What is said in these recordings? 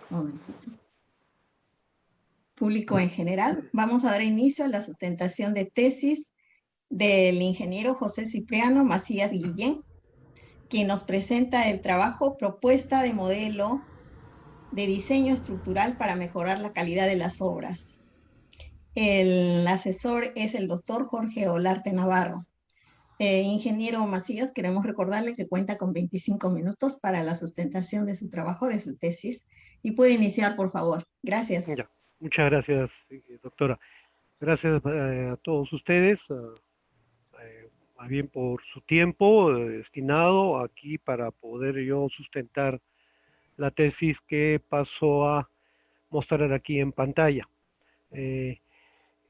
Un momentito. Público en general, vamos a dar inicio a la sustentación de tesis del ingeniero José Cipriano Macías Guillén, quien nos presenta el trabajo Propuesta de modelo de diseño estructural para mejorar la calidad de las obras. El asesor es el doctor Jorge Olarte Navarro. Ingeniero Macías, queremos recordarle que cuenta con 25 minutos para la sustentación de su trabajo, de su tesis, y puede iniciar, por favor. Gracias. Ya, muchas gracias, doctora. Gracias a todos ustedes, más bien por su tiempo destinado aquí para poder yo sustentar la tesis que paso a mostrar aquí en pantalla.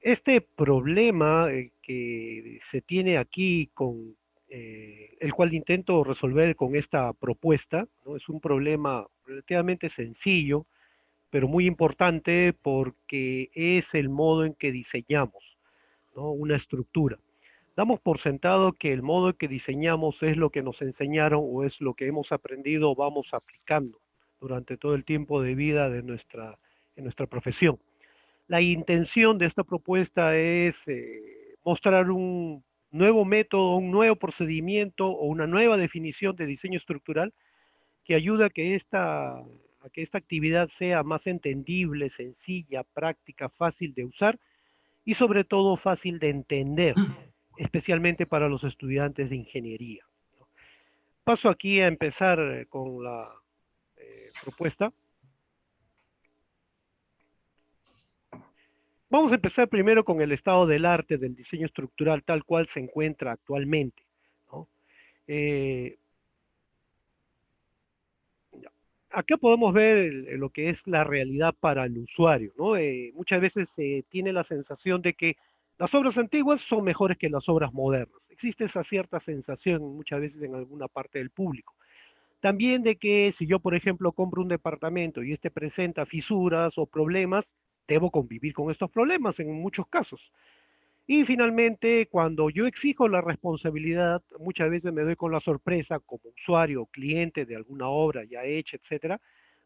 Este problema que se tiene aquí con el cual intento resolver con esta propuesta, ¿no? Es un problema relativamente sencillo, pero muy importante porque es el modo en que diseñamos, ¿no? Una estructura. Damos por sentado que el modo en que diseñamos es lo que nos enseñaron o es lo que hemos aprendido o vamos aplicando durante todo el tiempo de vida de en nuestra profesión. La intención de esta propuesta es mostrar un nuevo método, un nuevo procedimiento o una nueva definición de diseño estructural que ayuda a que esta actividad sea más entendible, sencilla, práctica, fácil de usar y sobre todo fácil de entender, especialmente para los estudiantes de ingeniería. Paso aquí a empezar con la propuesta. Vamos a empezar primero con el estado del arte del diseño estructural tal cual se encuentra actualmente, ¿no? Acá podemos ver lo que es la realidad para el usuario, ¿no? Muchas veces se tiene la sensación de que las obras antiguas son mejores que las obras modernas. Existe esa cierta sensación muchas veces en alguna parte del público. También de que si yo, por ejemplo, compro un departamento y este presenta fisuras o problemas, debo convivir con estos problemas en muchos casos. Y finalmente, cuando yo exijo la responsabilidad, muchas veces me doy con la sorpresa como usuario o cliente de alguna obra ya hecha, etcétera,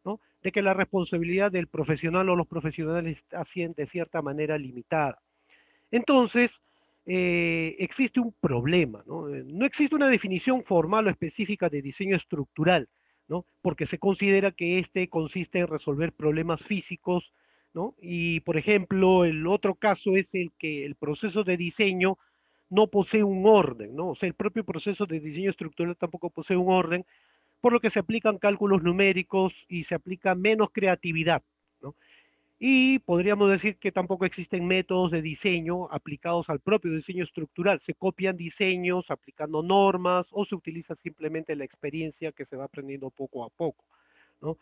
¿no? De que la responsabilidad del profesional o los profesionales está de cierta manera limitada. Entonces, existe un problema, ¿no? No existe una definición formal o específica de diseño estructural, ¿no? Porque se considera que este consiste en resolver problemas físicos, ¿no? Y, por ejemplo, el otro caso es el que el proceso de diseño no posee un orden, ¿no? O sea, el propio proceso de diseño estructural tampoco posee un orden, por lo que se aplican cálculos numéricos y se aplica menos creatividad, ¿no? Y podríamos decir que tampoco existen métodos de diseño aplicados al propio diseño estructural. Se copian diseños aplicando normas o se utiliza simplemente la experiencia que se va aprendiendo poco a poco, ¿no?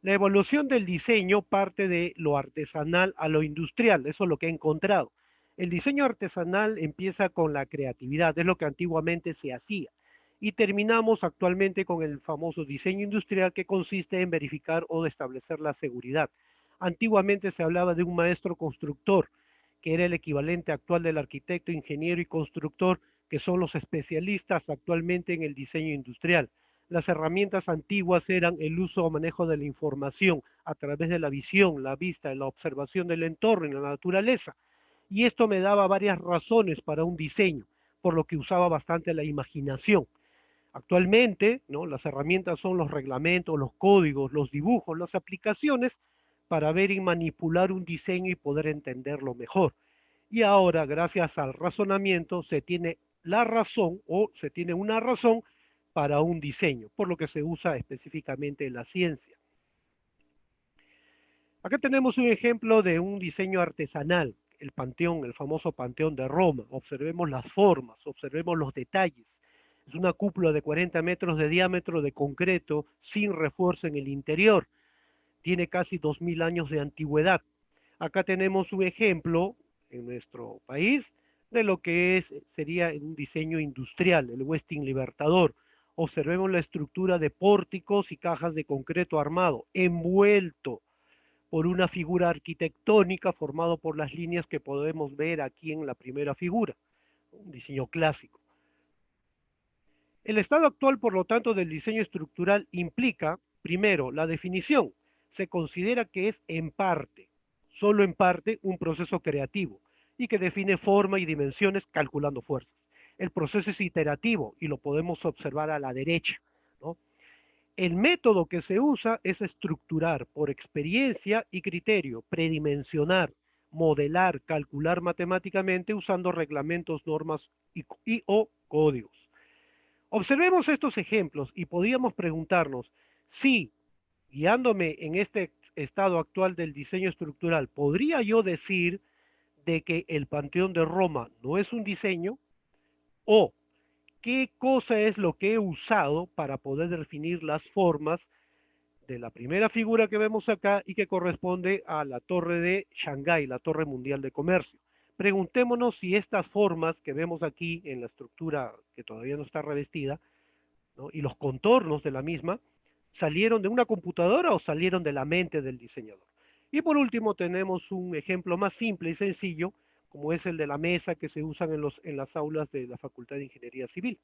La evolución del diseño parte de lo artesanal a lo industrial, eso es lo que he encontrado. El diseño artesanal empieza con la creatividad, es lo que antiguamente se hacía. Y terminamos actualmente con el famoso diseño industrial que consiste en verificar o de establecer la seguridad. Antiguamente se hablaba de un maestro constructor, que era el equivalente actual del arquitecto, ingeniero y constructor, que son los especialistas actualmente en el diseño industrial. Las herramientas antiguas eran el uso o manejo de la información a través de la visión, la vista, la observación del entorno y la naturaleza. Y esto me daba varias razones para un diseño, por lo que usaba bastante la imaginación. Actualmente, ¿no? Las herramientas son los reglamentos, los códigos, los dibujos, las aplicaciones para ver y manipular un diseño y poder entenderlo mejor. Y ahora, gracias al razonamiento, se tiene la razón o se tiene una razón para un diseño, por lo que se usa específicamente en la ciencia. Acá tenemos un ejemplo de un diseño artesanal, el Panteón, el famoso Panteón de Roma. Observemos las formas, observemos los detalles. Es una cúpula de 40 metros de diámetro de concreto sin refuerzo en el interior. Tiene casi 2000 años de antigüedad. Acá tenemos un ejemplo en nuestro país de lo que sería un diseño industrial, el Westin Libertador. Observemos la estructura de pórticos y cajas de concreto armado, envuelto por una figura arquitectónica formado por las líneas que podemos ver aquí en la primera figura, un diseño clásico. El estado actual, por lo tanto, del diseño estructural implica, Primero, la definición se considera que es en parte, solo en parte, un proceso creativo y que define forma y dimensiones calculando fuerzas. El proceso es iterativo y lo podemos observar a la derecha, ¿no? El método que se usa es estructurar por experiencia y criterio, predimensionar, modelar, calcular matemáticamente usando reglamentos, normas o códigos. Observemos estos ejemplos y podríamos preguntarnos si, guiándome en este estado actual del diseño estructural, ¿podría yo decir de que el Panteón de Roma no es un diseño? ¿O qué cosa es lo que he usado para poder definir las formas de la primera figura que vemos acá y que corresponde a la torre de Shanghái, la torre mundial de comercio? Preguntémonos si estas formas que vemos aquí en la estructura que todavía no está revestida, ¿no?, y los contornos de la misma, salieron de una computadora o salieron de la mente del diseñador. Y por último tenemos un ejemplo más simple y sencillo, como es el de la mesa que se usan en las aulas de la Facultad de Ingeniería Civil.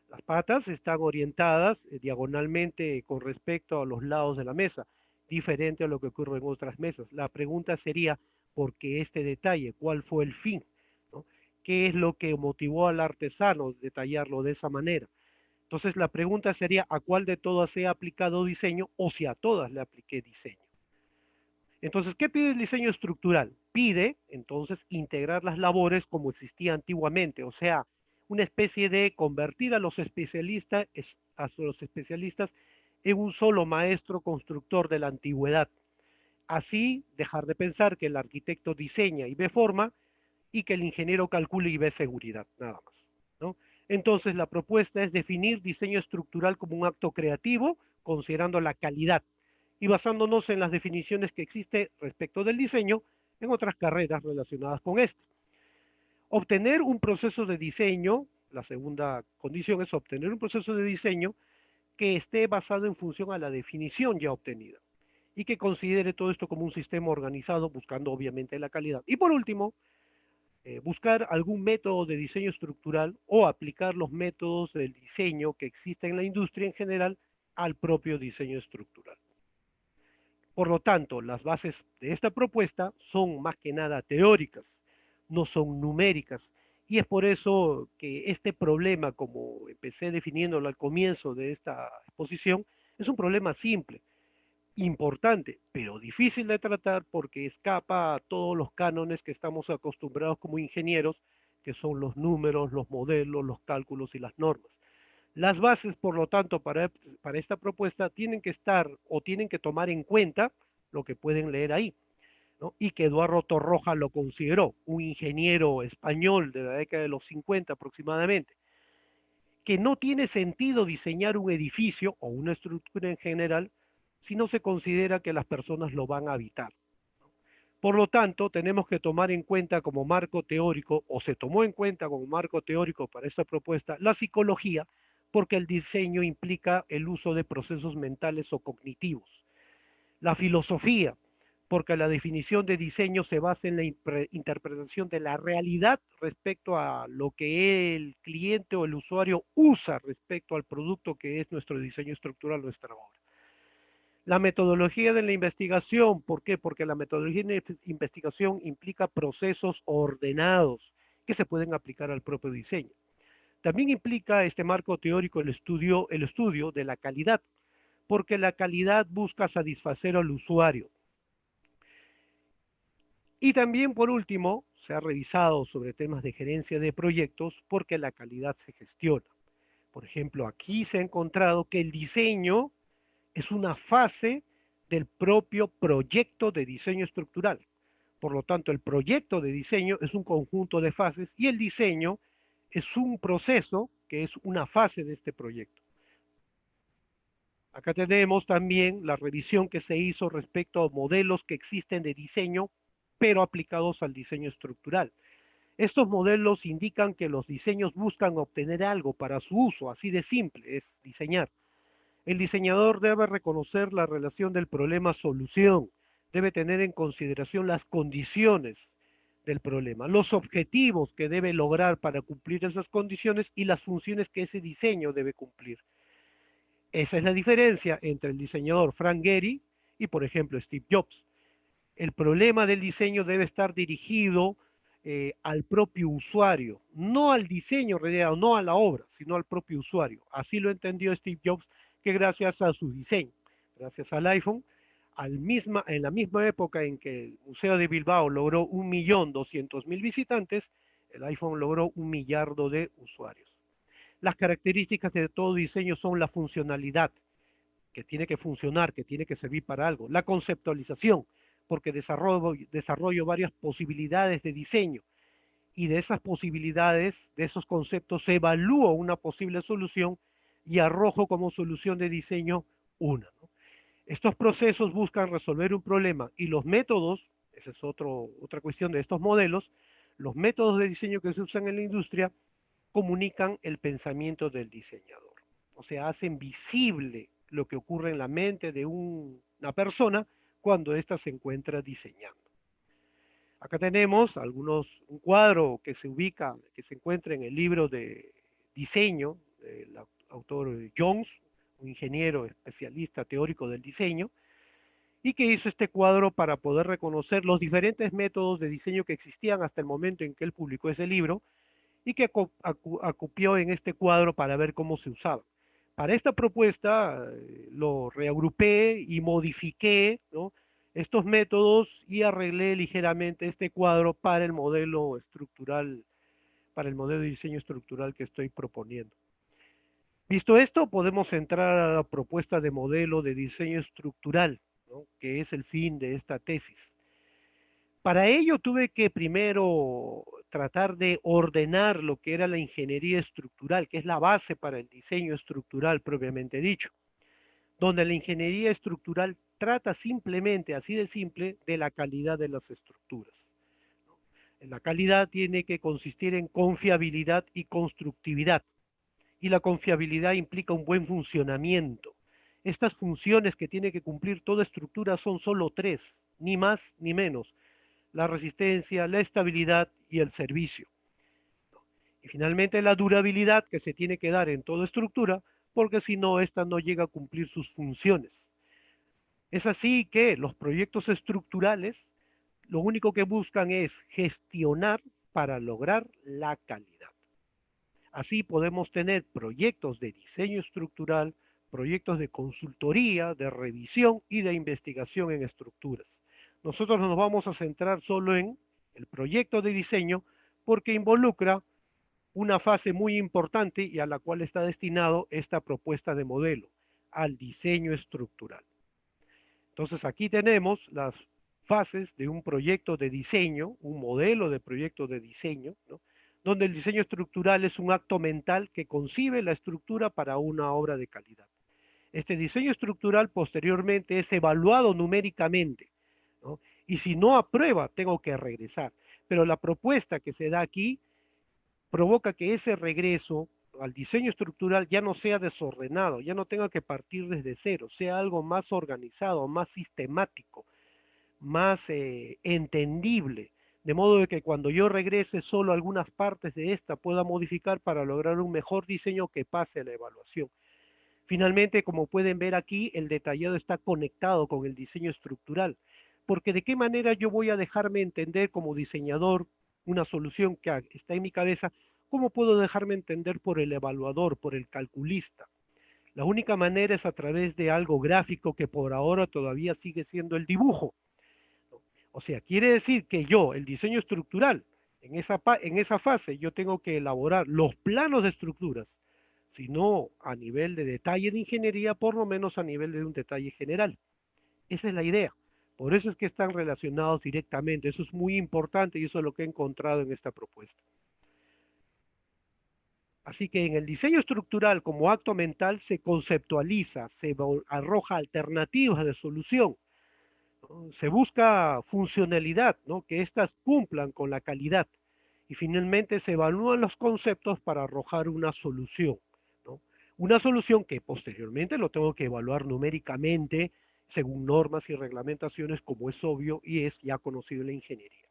Las patas están orientadas diagonalmente con respecto a los lados de la mesa, diferente a lo que ocurre en otras mesas. La pregunta sería, ¿por qué este detalle? ¿Cuál fue el fin? ¿No? ¿Qué es lo que motivó al artesano a detallarlo de esa manera? Entonces la pregunta sería, ¿a cuál de todas he aplicado diseño o si a todas le apliqué diseño? Entonces, ¿qué pide el diseño estructural? Pide, entonces, integrar las labores como existía antiguamente, o sea, una especie de convertir a los especialistas en un solo maestro constructor de la antigüedad. Así, dejar de pensar que el arquitecto diseña y ve forma y que el ingeniero calcula y ve seguridad, nada más, ¿no? Entonces, la propuesta es definir diseño estructural como un acto creativo, considerando la calidad y basándonos en las definiciones que existe respecto del diseño en otras carreras relacionadas con este. Obtener un proceso de diseño, la segunda condición es obtener un proceso de diseño que esté basado en función a la definición ya obtenida y que considere todo esto como un sistema organizado, buscando obviamente la calidad. Y por último, buscar algún método de diseño estructural o aplicar los métodos del diseño que existen en la industria en general al propio diseño estructural. Por lo tanto, las bases de esta propuesta son más que nada teóricas, no son numéricas. Y es por eso que este problema, como empecé definiéndolo al comienzo de esta exposición, es un problema simple, importante, pero difícil de tratar porque escapa a todos los cánones que estamos acostumbrados como ingenieros, que son los números, los modelos, los cálculos y las normas. Las bases, por lo tanto, para esta propuesta tienen que estar o tienen que tomar en cuenta lo que pueden leer ahí, ¿no? Y que Eduardo Torroja lo consideró, un ingeniero español de la década de los 50 aproximadamente, que no tiene sentido diseñar un edificio o una estructura en general si no se considera que las personas lo van a habitar. Por lo tanto, tenemos que tomar en cuenta como marco teórico, o se tomó en cuenta como marco teórico para esta propuesta, la psicología, porque el diseño implica el uso de procesos mentales o cognitivos. La filosofía, porque la definición de diseño se basa en la interpretación de la realidad respecto a lo que el cliente o el usuario usa respecto al producto que es nuestro diseño estructural, nuestra obra. La metodología de la investigación, ¿por qué? Porque la metodología de investigación implica procesos ordenados que se pueden aplicar al propio diseño. También implica este marco teórico el estudio de la calidad, porque la calidad busca satisfacer al usuario. Y también, por último, se ha revisado sobre temas de gerencia de proyectos porque la calidad se gestiona. Por ejemplo, aquí se ha encontrado que el diseño es una fase del propio proyecto de diseño estructural. Por lo tanto, el proyecto de diseño es un conjunto de fases y el diseño es un proceso que es una fase de este proyecto. Acá tenemos también la revisión que se hizo respecto a modelos que existen de diseño, pero aplicados al diseño estructural. Estos modelos indican que los diseños buscan obtener algo para su uso, así de simple, es diseñar. El diseñador debe reconocer la relación del problema-solución, debe tener en consideración las condiciones del problema, los objetivos que debe lograr para cumplir esas condiciones y las funciones que ese diseño debe cumplir. Esa es la diferencia entre el diseñador Frank Gehry y, por ejemplo, Steve Jobs. El problema del diseño debe estar dirigido al propio usuario, no al diseño realidad, no a la obra, sino al propio usuario. Así lo entendió Steve Jobs, que gracias a su diseño, gracias al iPhone, en la misma época en que el Museo de Bilbao logró 1.200.000 visitantes, el iPhone logró 1 millardo de usuarios. Las características de todo diseño son la funcionalidad, que tiene que funcionar, que tiene que servir para algo, la conceptualización, porque desarrollo varias posibilidades de diseño y de esas posibilidades, de esos conceptos, se evalúa una posible solución y arrojo como solución de diseño una, ¿no? Estos procesos buscan resolver un problema y los métodos, esa es otra cuestión de estos modelos, los métodos de diseño que se usan en la industria comunican el pensamiento del diseñador. O sea, hacen visible lo que ocurre en la mente de una persona cuando ésta se encuentra diseñando. Acá tenemos un cuadro que se ubica, que se encuentra en el libro de diseño del autor Jones, un ingeniero especialista teórico del diseño, y que hizo este cuadro para poder reconocer los diferentes métodos de diseño que existían hasta el momento en que él publicó ese libro y que acopió en este cuadro para ver cómo se usaba. Para esta propuesta lo reagrupé y modifiqué, ¿no?, estos métodos y arreglé ligeramente este cuadro para el modelo estructural, para el modelo de diseño estructural que estoy proponiendo. Visto esto, podemos entrar a la propuesta de modelo de diseño estructural, ¿no?, que es el fin de esta tesis. Para ello tuve que primero tratar de ordenar lo que era la ingeniería estructural, que es la base para el diseño estructural propiamente dicho, donde la ingeniería estructural trata simplemente, así de simple, de la calidad de las estructuras. La calidad tiene que consistir en confiabilidad y constructividad, y la confiabilidad implica un buen funcionamiento. Estas funciones que tiene que cumplir toda estructura son solo tres, ni más ni menos: la resistencia, la estabilidad y el servicio. Y finalmente la durabilidad que se tiene que dar en toda estructura, porque si no, esta no llega a cumplir sus funciones. Es así que los proyectos estructurales lo único que buscan es gestionar para lograr la calidad. Así podemos tener proyectos de diseño estructural, proyectos de consultoría, de revisión y de investigación en estructuras. Nosotros nos vamos a centrar solo en el proyecto de diseño porque involucra una fase muy importante y a la cual está destinado esta propuesta de modelo, al diseño estructural. Entonces aquí tenemos las fases de un proyecto de diseño, un modelo de proyecto de diseño, ¿no?, donde el diseño estructural es un acto mental que concibe la estructura para una obra de calidad. Este diseño estructural posteriormente es evaluado numéricamente, ¿no?, y si no aprueba, tengo que regresar. Pero la propuesta que se da aquí provoca que ese regreso al diseño estructural ya no sea desordenado, ya no tenga que partir desde cero, sea algo más organizado, más sistemático, más entendible, de modo de que cuando yo regrese solo algunas partes de esta pueda modificar para lograr un mejor diseño que pase a la evaluación. Finalmente, como pueden ver aquí, el detallado está conectado con el diseño estructural, porque de qué manera yo voy a dejarme entender como diseñador una solución que está en mi cabeza, ¿cómo puedo dejarme entender por el evaluador, por el calculista? La única manera es a través de algo gráfico que por ahora todavía sigue siendo el dibujo. O sea, quiere decir que yo, el diseño estructural, en esa fase yo tengo que elaborar los planos de estructuras, sino a nivel de detalle de ingeniería, por lo menos a nivel de un detalle general. Esa es la idea. Por eso es que están relacionados directamente. Eso es muy importante y eso es lo que he encontrado en esta propuesta. Así que en el diseño estructural como acto mental se conceptualiza, se arroja alternativas de solución, ¿no? Se busca funcionalidad, ¿no?, que éstas cumplan con la calidad y finalmente se evalúan los conceptos para arrojar una solución, ¿no? Una solución que posteriormente lo tengo que evaluar numéricamente según normas y reglamentaciones, como es obvio y es ya conocido en la ingeniería.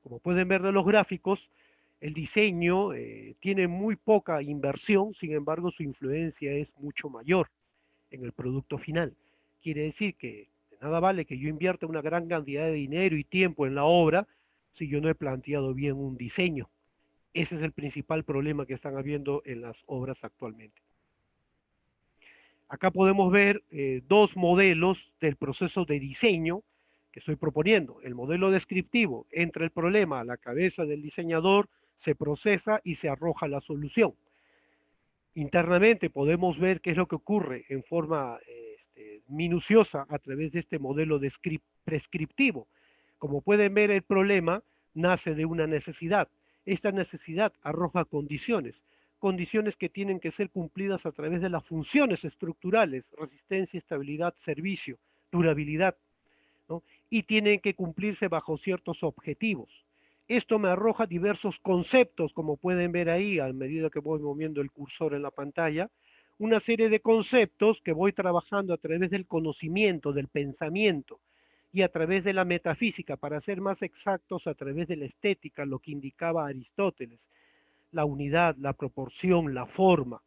Como pueden ver de los gráficos, el diseño tiene muy poca inversión, sin embargo su influencia es mucho mayor. en el producto final. Quiere decir que de nada vale que yo invierta una gran cantidad de dinero y tiempo en la obra si yo no he planteado bien un diseño. Ese es el principal problema que están habiendo en las obras actualmente. Acá podemos ver dos modelos del proceso de diseño que estoy proponiendo. El modelo descriptivo: entra el problema a la cabeza del diseñador, se procesa y se arroja la solución. Internamente podemos ver qué es lo que ocurre en forma minuciosa a través de este modelo prescriptivo. Como pueden ver, el problema nace de una necesidad. Esta necesidad arroja condiciones, condiciones que tienen que ser cumplidas a través de las funciones estructurales: resistencia, estabilidad, servicio, durabilidad, ¿no? Y tienen que cumplirse bajo ciertos objetivos. Esto me arroja diversos conceptos, como pueden ver ahí a medida que voy moviendo el cursor en la pantalla, una serie de conceptos que voy trabajando a través del conocimiento, del pensamiento y a través de la metafísica, para ser más exactos, a través de la estética, lo que indicaba Aristóteles: la unidad, la proporción, la forma,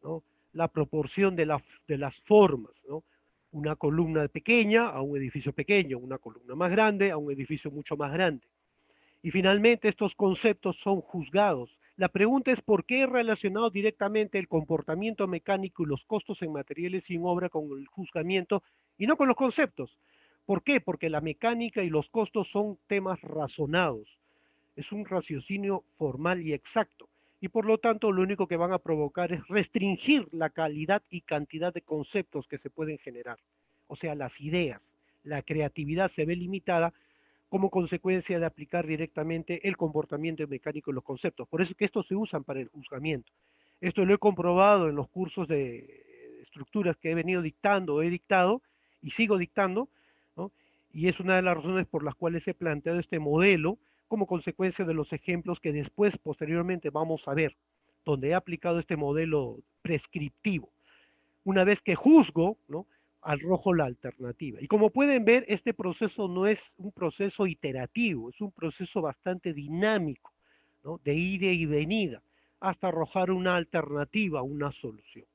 ¿no? La proporción de las formas, ¿no? Una columna pequeña a un edificio pequeño, una columna más grande a un edificio mucho más grande. Y finalmente estos conceptos son juzgados. La pregunta es: ¿por qué he relacionado directamente el comportamiento mecánico y los costos en materiales y en obra con el juzgamiento y no con los conceptos? ¿Por qué? Porque la mecánica y los costos son temas razonados. Es un raciocinio formal y exacto. Y por lo tanto, lo único que van a provocar es restringir la calidad y cantidad de conceptos que se pueden generar. O sea, las ideas, la creatividad se ve limitada como consecuencia de aplicar directamente el comportamiento mecánico en los conceptos. Por eso es que estos se usan para el juzgamiento. Esto lo he comprobado en los cursos de estructuras que he venido dictando, he dictado y sigo dictando, ¿no? Y es una de las razones por las cuales he planteado este modelo como consecuencia de los ejemplos que después, posteriormente, vamos a ver, donde he aplicado este modelo prescriptivo. Una vez que juzgo, ¿no?, arrojo la alternativa. Y como pueden ver, este proceso no es un proceso iterativo, es un proceso bastante dinámico, ¿no?, de ida y venida, hasta arrojar una alternativa, una solución.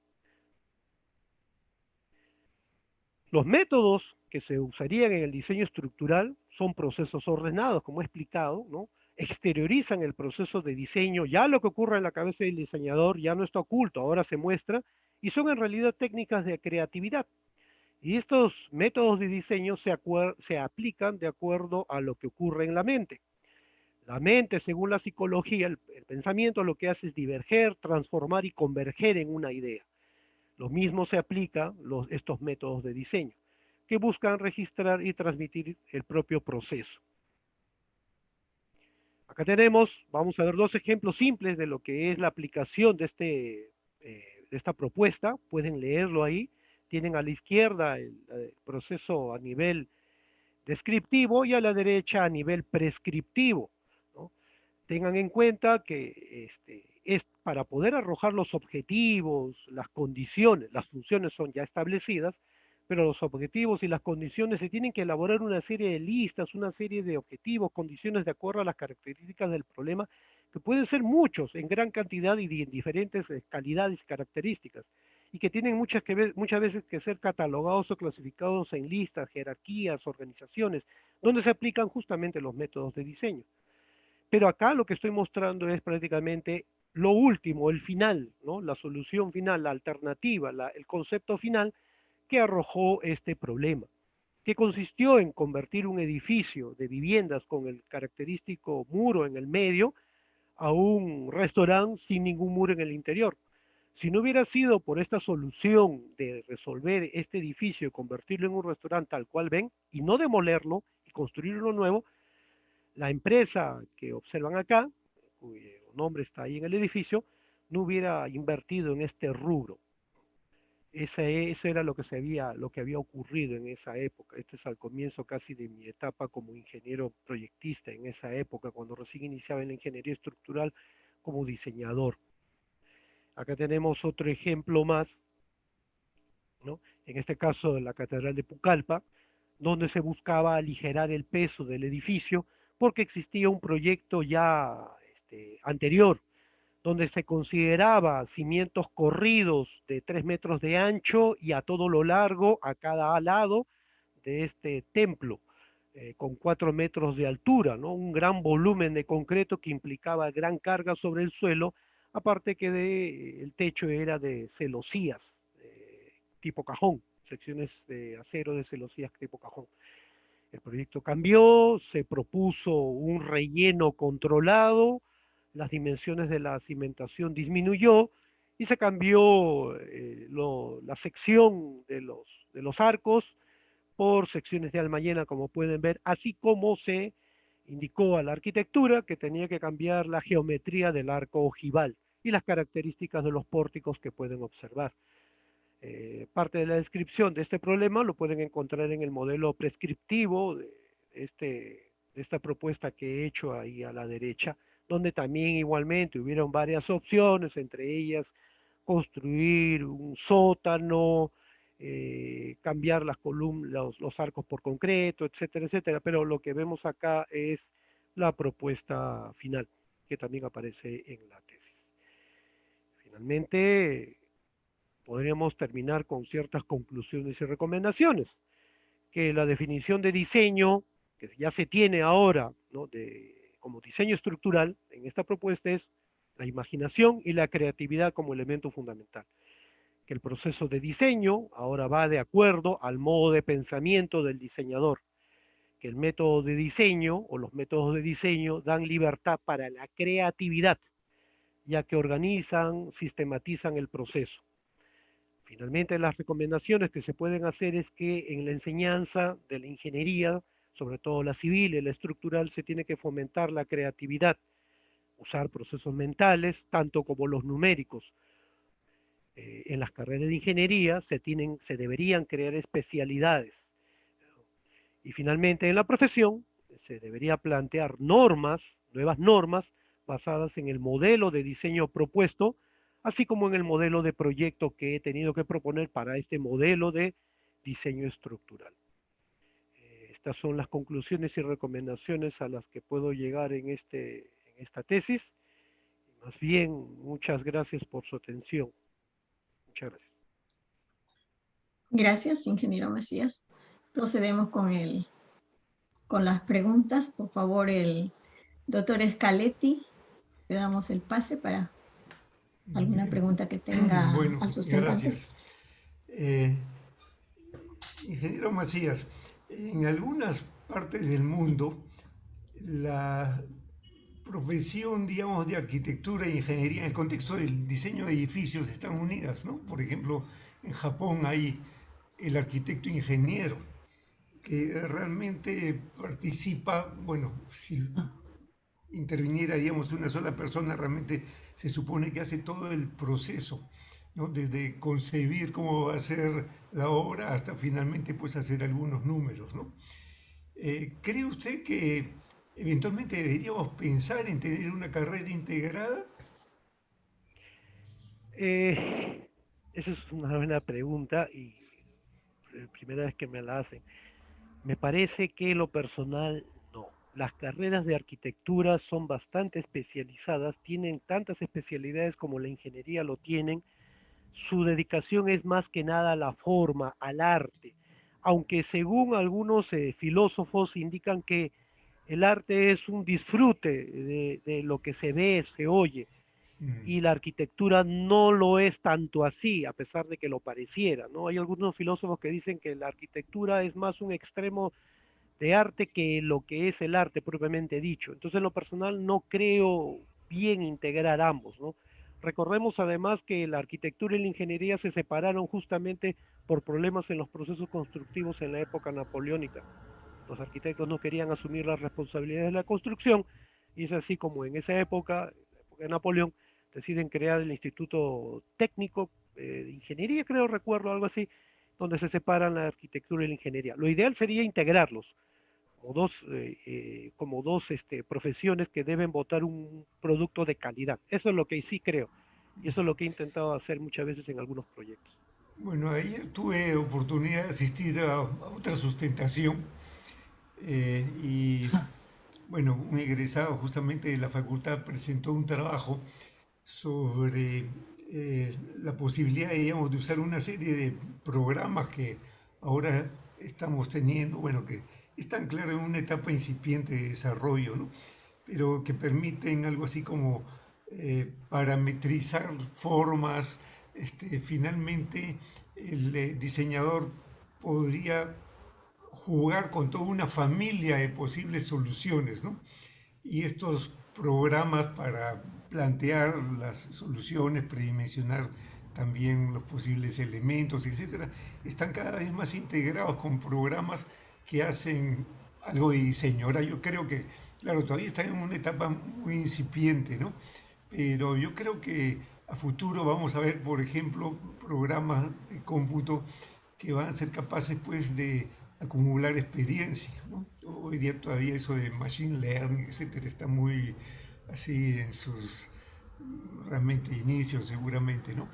Los métodos que se usarían en el diseño estructural son procesos ordenados, como he explicado, ¿no? Exteriorizan el proceso de diseño. Ya lo que ocurre en la cabeza del diseñador ya no está oculto, ahora se muestra, y son en realidad técnicas de creatividad. Y estos métodos de diseño se aplican de acuerdo a lo que ocurre en la mente. La mente, según la psicología, el pensamiento lo que hace es diverger, transformar y converger en una idea. Lo mismo se aplica a estos métodos de diseño, que buscan registrar y transmitir el propio proceso. Acá tenemos, vamos a ver dos ejemplos simples de lo que es la aplicación de esta propuesta. Pueden leerlo ahí. Tienen a la izquierda el proceso a nivel descriptivo y a la derecha a nivel prescriptivo, ¿no? Tengan en cuenta que es para poder arrojar los objetivos, las condiciones. Las funciones son ya establecidas, pero los objetivos y las condiciones se tienen que elaborar una serie de listas, una serie de objetivos, condiciones de acuerdo a las características del problema, que pueden ser muchos, en gran cantidad y en diferentes calidades y características, y que tienen muchas veces que ser catalogados o clasificados en listas, jerarquías, organizaciones, donde se aplican justamente los métodos de diseño. Pero acá lo que estoy mostrando es prácticamente lo último, el final, ¿no?, la solución final, la alternativa, el concepto final que arrojó este problema, que consistió en convertir un edificio de viviendas con el característico muro en el medio a un restaurante sin ningún muro en el interior. Si no hubiera sido por esta solución de resolver este edificio y convertirlo en un restaurante tal cual ven, y no demolerlo y construir uno nuevo, la empresa que observan acá, cuyo nombre está ahí en el edificio, no hubiera invertido en este rubro. Eso era lo que había ocurrido en esa época. Este es al comienzo casi de mi etapa como ingeniero proyectista en esa época, cuando recién iniciaba en la ingeniería estructural como diseñador. Acá tenemos otro ejemplo más, ¿no? En este caso de la Catedral de Pucallpa, donde se buscaba aligerar el peso del edificio porque existía un proyecto ya anterior, donde se consideraba cimientos corridos de 3 metros de ancho y a todo lo largo, a cada lado de este templo, con 4 metros de altura, ¿no? Un gran volumen de concreto que implicaba gran carga sobre el suelo, aparte que el techo era de celosías, tipo cajón, secciones de acero de celosías tipo cajón. El proyecto cambió, se propuso un relleno controlado, las dimensiones de la cimentación disminuyó y se cambió la sección de los arcos por secciones de alma llena, como pueden ver, así como se indicó a la arquitectura que tenía que cambiar la geometría del arco ojival y las características de los pórticos que pueden observar. Parte de la descripción de este problema lo pueden encontrar en el modelo prescriptivo de esta propuesta que he hecho ahí a la derecha, donde también igualmente hubieron varias opciones, entre ellas construir un sótano, cambiar las columnas, los arcos por concreto, etcétera, etcétera. Pero lo que vemos acá es la propuesta final, que también aparece en la tesis. Finalmente, podríamos terminar con ciertas conclusiones y recomendaciones, que la definición de diseño, que ya se tiene ahora, ¿no?, como diseño estructural en esta propuesta es la imaginación y la creatividad como elemento fundamental. Que el proceso de diseño ahora va de acuerdo al modo de pensamiento del diseñador, que el método de diseño o los métodos de diseño dan libertad para la creatividad, ya que organizan, sistematizan el proceso. Finalmente, las recomendaciones que se pueden hacer es que en la enseñanza de la ingeniería, sobre todo la civil y la estructural, se tiene que fomentar la creatividad, usar procesos mentales, tanto como los numéricos. En las carreras de ingeniería se deberían crear especialidades. Y finalmente, en la profesión, se debería plantear normas, nuevas normas, basadas en el modelo de diseño propuesto, así como en el modelo de proyecto que he tenido que proponer para este modelo de diseño estructural. Estas son las conclusiones y recomendaciones a las que puedo llegar en esta tesis. Más bien, muchas gracias por su atención. Muchas gracias. Gracias, ingeniero Macías. Procedemos con las preguntas. Por favor, el doctor Scaletti, le damos el pase para alguna pregunta que tenga bueno, al sustentante. Gracias. Ingeniero Macías, en algunas partes del mundo la profesión, digamos, de arquitectura e ingeniería en el contexto del diseño de edificios están unidas, ¿no? Por ejemplo, en Japón hay el arquitecto ingeniero que realmente participa, bueno, si interviniera, digamos, una sola persona, realmente se supone que hace todo el proceso, ¿no? Desde concebir cómo va a ser la obra hasta finalmente pues hacer algunos números, ¿no? ¿Cree usted que eventualmente deberíamos pensar en tener una carrera integrada? Esa es una buena pregunta y la primera vez que me la hacen. Me parece que lo personal no. Las carreras de arquitectura son bastante especializadas, tienen tantas especialidades como la ingeniería lo tienen. Su dedicación es más que nada a la forma, al arte, aunque según algunos filósofos indican que el arte es un disfrute de lo que se ve, se oye, Mm, y la arquitectura no lo es tanto así, a pesar de que lo pareciera, ¿no? Hay algunos filósofos que dicen que la arquitectura es más un extremo de arte que lo que es el arte propiamente dicho. Entonces, en lo personal, no creo bien integrar ambos, ¿no? Recordemos además que la arquitectura y la ingeniería se separaron justamente por problemas en los procesos constructivos en la época napoleónica. Los arquitectos no querían asumir las responsabilidades de la construcción y es así como en esa época, la época de Napoleón, deciden crear el Instituto Técnico de Ingeniería, creo, recuerdo algo así, donde se separan la arquitectura y la ingeniería. Lo ideal sería integrarlos como dos profesiones que deben votar un producto de calidad. Eso es lo que sí creo. Y eso es lo que he intentado hacer muchas veces en algunos proyectos. bueno, ayer tuve oportunidad de asistir a otra sustentación y bueno, un egresado justamente de la facultad presentó un trabajo sobre la posibilidad, digamos, de usar una serie de programas que ahora estamos teniendo, bueno, que están, claro, en una etapa incipiente de desarrollo, ¿no? Pero que permiten algo así como parametrizar formas. Finalmente, el diseñador podría jugar con toda una familia de posibles soluciones, ¿no? Y estos programas para plantear las soluciones, predimensionar también los posibles elementos, etcétera, están cada vez más integrados con programas que hacen algo de diseño. Ahora yo creo que, claro, todavía están en una etapa muy incipiente, ¿no? Pero yo creo que a futuro vamos a ver, por ejemplo, programas de cómputo que van a ser capaces, pues, de acumular experiencia, ¿no? Hoy día todavía eso de machine learning, etcétera, está muy así en sus realmente inicios, seguramente, ¿no?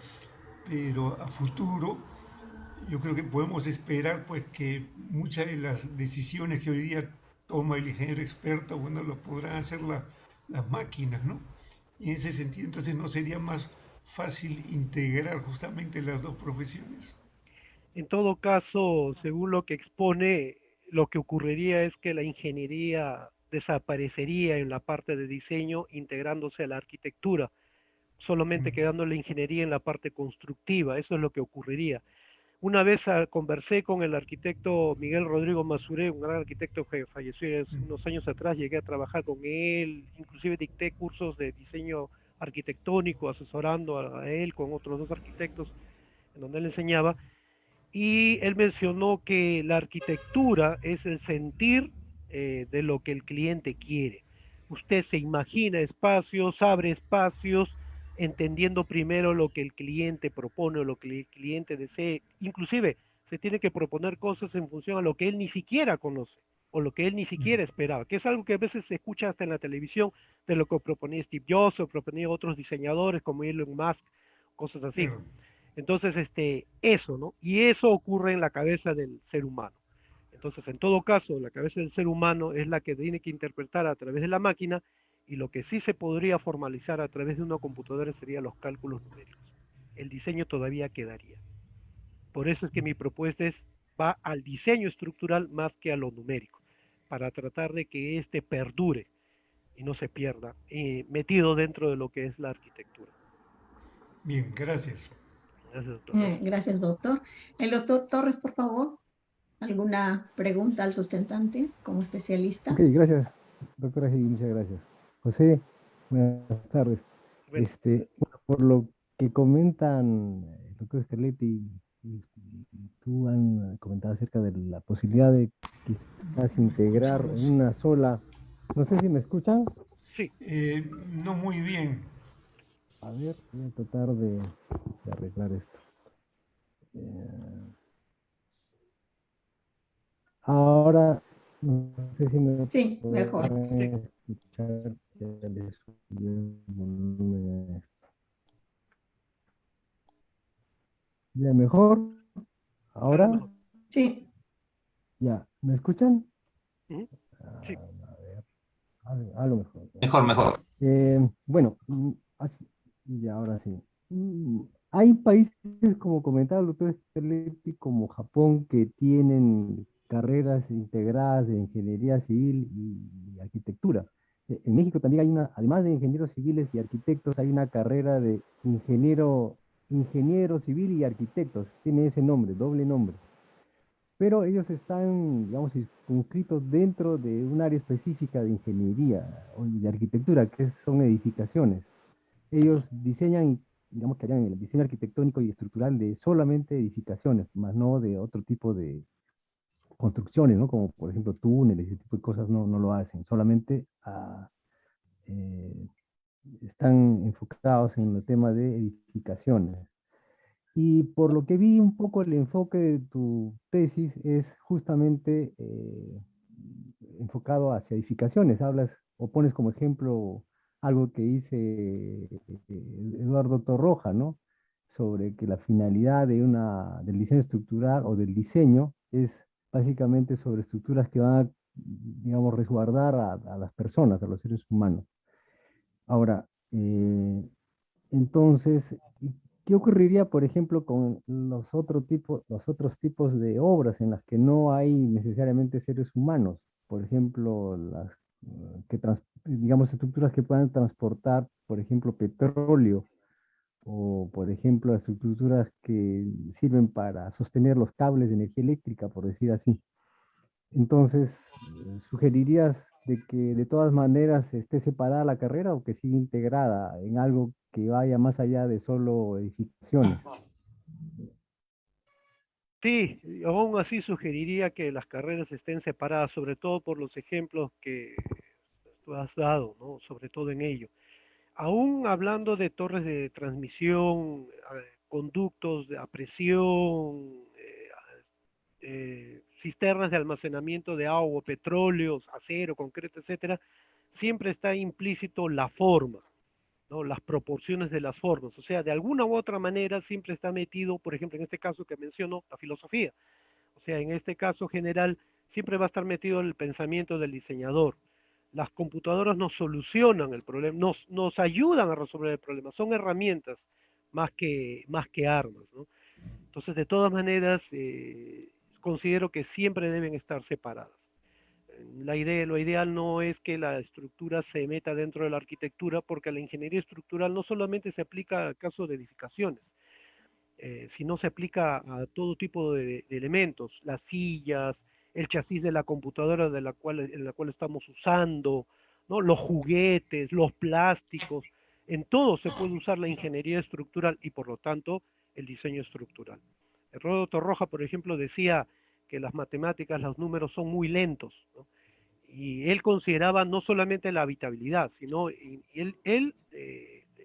Pero a futuro yo creo que podemos esperar, pues, que muchas de las decisiones que hoy día toma el ingeniero experto, bueno, lo podrán hacer las máquinas, ¿no? Y en ese sentido, entonces, ¿no sería más fácil integrar justamente las dos profesiones? En todo caso, según lo que expone, lo que ocurriría es que la ingeniería desaparecería en la parte de diseño integrándose a la arquitectura, solamente Mm. quedando la ingeniería en la parte constructiva. Eso es lo que ocurriría. Una vez conversé con el arquitecto Miguel Rodrigo Mazuré, un gran arquitecto que falleció hace unos años atrás, llegué a trabajar con él, inclusive dicté cursos de diseño arquitectónico, asesorando a él con otros dos arquitectos, en donde él enseñaba, y él mencionó que la arquitectura es el sentir de lo que el cliente quiere. Usted se imagina espacios, abre espacios, entendiendo primero lo que el cliente propone o lo que el cliente desee. Inclusive se tiene que proponer cosas en función a lo que él ni siquiera conoce o lo que él ni siquiera esperaba, que es algo que a veces se escucha hasta en la televisión de lo que proponía Steve Jobs o proponía otros diseñadores como Elon Musk, cosas así. Claro. Entonces, eso, ¿no? Y eso ocurre en la cabeza del ser humano. Entonces, en todo caso, la cabeza del ser humano es la que tiene que interpretar a través de la máquina y lo que sí se podría formalizar a través de una computadora serían los cálculos numéricos. El diseño todavía quedaría. Por eso es que mi propuesta va al diseño estructural más que a lo numérico, para tratar de que éste perdure y no se pierda, metido dentro de lo que es la arquitectura. Bien, gracias. Gracias, doctor. Gracias, doctor. El doctor Torres, por favor, ¿alguna pregunta al sustentante como Ok, especialista? gracias, doctora Gil, muchas gracias. José, buenas tardes. Bueno, Bueno, por lo que comentan el doctor Scarletti y tú han comentado acerca de la posibilidad de quizás No integrar en escuchamos. una sola, no sé si me escuchan. sí, No muy bien. A ver, voy a tratar de arreglar esto. Eh, Ahora, no sé si me Sí, mejor. sí, pueden escuchar, ya le subí el volumen a esto. Ya mejor, algo ahora, mejor. Sí, ya, ¿me escuchan? Ujú, sí, A ver, algo mejor. Ya. Mejor, mejor. Bueno, y ahora sí. Hay países, como comentaba el doctor Sterletti, como Japón, que tienen carreras integradas de ingeniería civil y arquitectura. En México también hay una, además de ingenieros civiles y arquitectos, hay una carrera de ingeniero civil y arquitectos. Tiene ese nombre, doble nombre, pero ellos están, digamos, circunscritos dentro de un área específica de ingeniería o de arquitectura, que son edificaciones. Ellos diseñan, digamos que harían el diseño arquitectónico y estructural de solamente edificaciones, más no de otro tipo de construcciones, ¿no? Como por ejemplo túneles, ese tipo de cosas no lo hacen, solamente eh, están enfocados en el tema de edificaciones. Y por lo que vi un poco el enfoque de tu tesis es justamente enfocado hacia edificaciones. Hablas o pones como ejemplo algo que dice Eduardo Torroja, ¿no? Sobre que la finalidad del diseño estructural o del diseño es básicamente sobre estructuras que van a, digamos, resguardar a las personas, a los seres humanos. Ahora, Entonces, ¿qué ocurriría, por ejemplo, con los otros tipos de obras en las que no hay necesariamente seres humanos? Por ejemplo, digamos, estructuras que puedan transportar, por ejemplo, petróleo, o por ejemplo, las estructuras que sirven para sostener los cables de energía eléctrica, por decir así. Entonces, ¿sugerirías de que de todas maneras esté separada la carrera o que siga integrada en algo que vaya más allá de solo edificaciones? Sí, aún así sugeriría que las carreras estén separadas, sobre todo por los ejemplos que tú has dado, ¿no? Sobre todo en ello. Aún hablando de torres de transmisión, conductos a presión, cisternas de almacenamiento de agua, petróleos, acero, concreto, etcétera, siempre está implícito la forma, ¿no? Las proporciones de las formas. O sea, de alguna u otra manera siempre está metido, por ejemplo, en este caso que menciono, la filosofía. O sea, en este caso general, siempre va a estar metido el pensamiento del diseñador. Las computadoras nos solucionan el problema, nos ayudan a resolver el problema, son herramientas más que armas, ¿no? Entonces, de todas maneras, considero que siempre deben estar separadas. Lo ideal no es que la estructura se meta dentro de la arquitectura, porque la ingeniería estructural no solamente se aplica a casos de edificaciones, sino se aplica a todo tipo de elementos, las sillas, el chasis de la computadora en la cual estamos usando, ¿no? Los juguetes, los plásticos, en todo se puede usar la ingeniería estructural y por lo tanto el diseño estructural. Heródoto Torroja, por ejemplo, decía que las matemáticas, los números son muy lentos, ¿no? Y él consideraba no solamente la habitabilidad, sino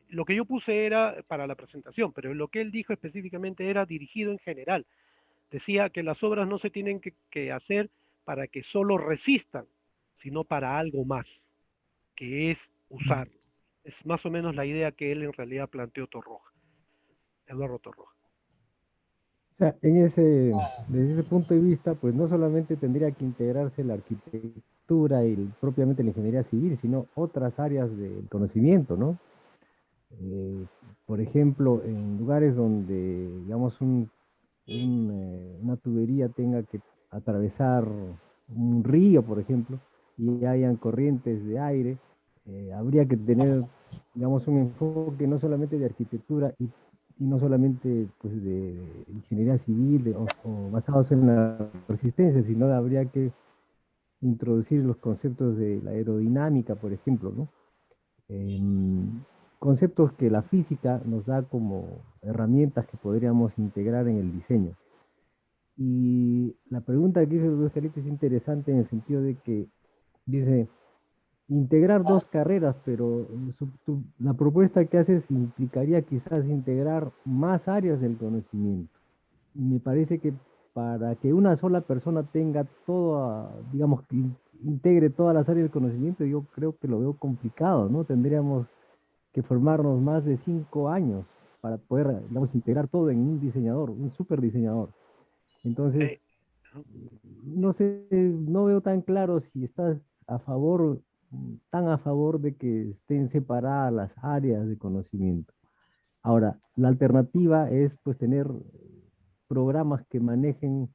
lo que yo puse era para la presentación, pero lo que él dijo específicamente era dirigido en general. Decía que las obras no se tienen que hacer para que solo resistan, sino para algo más, que es usarlo. Es más o menos la idea que él en realidad planteó Torroja, Eduardo Torroja. O sea, desde ese punto de vista, pues no solamente tendría que integrarse la arquitectura y propiamente la ingeniería civil, sino otras áreas del conocimiento, ¿no? Eh, por ejemplo, en lugares donde, digamos, una tubería tenga que atravesar un río, por ejemplo, y hayan corrientes de aire, habría que tener, digamos, un enfoque no solamente de arquitectura y no solamente pues, de ingeniería civil o basados en la resistencia, sino habría que introducir los conceptos de la aerodinámica, por ejemplo, ¿no? Conceptos que la física nos da como herramientas que podríamos integrar en el diseño. Y la pregunta que hizo Luis Felipe es interesante en el sentido de que dice integrar dos carreras, pero la propuesta que haces implicaría quizás integrar más áreas del conocimiento. Y me parece que para que una sola persona tenga toda, digamos, que integre todas las áreas del conocimiento, yo creo que lo veo complicado, ¿no? Tendríamos que formarnos más de 5 años para poder, digamos, integrar todo en un diseñador, un super diseñador. Entonces, Eh, no sé, no veo tan claro si estás a favor, tan a favor de que estén separadas las áreas de conocimiento. Ahora, la alternativa es pues tener programas que manejen,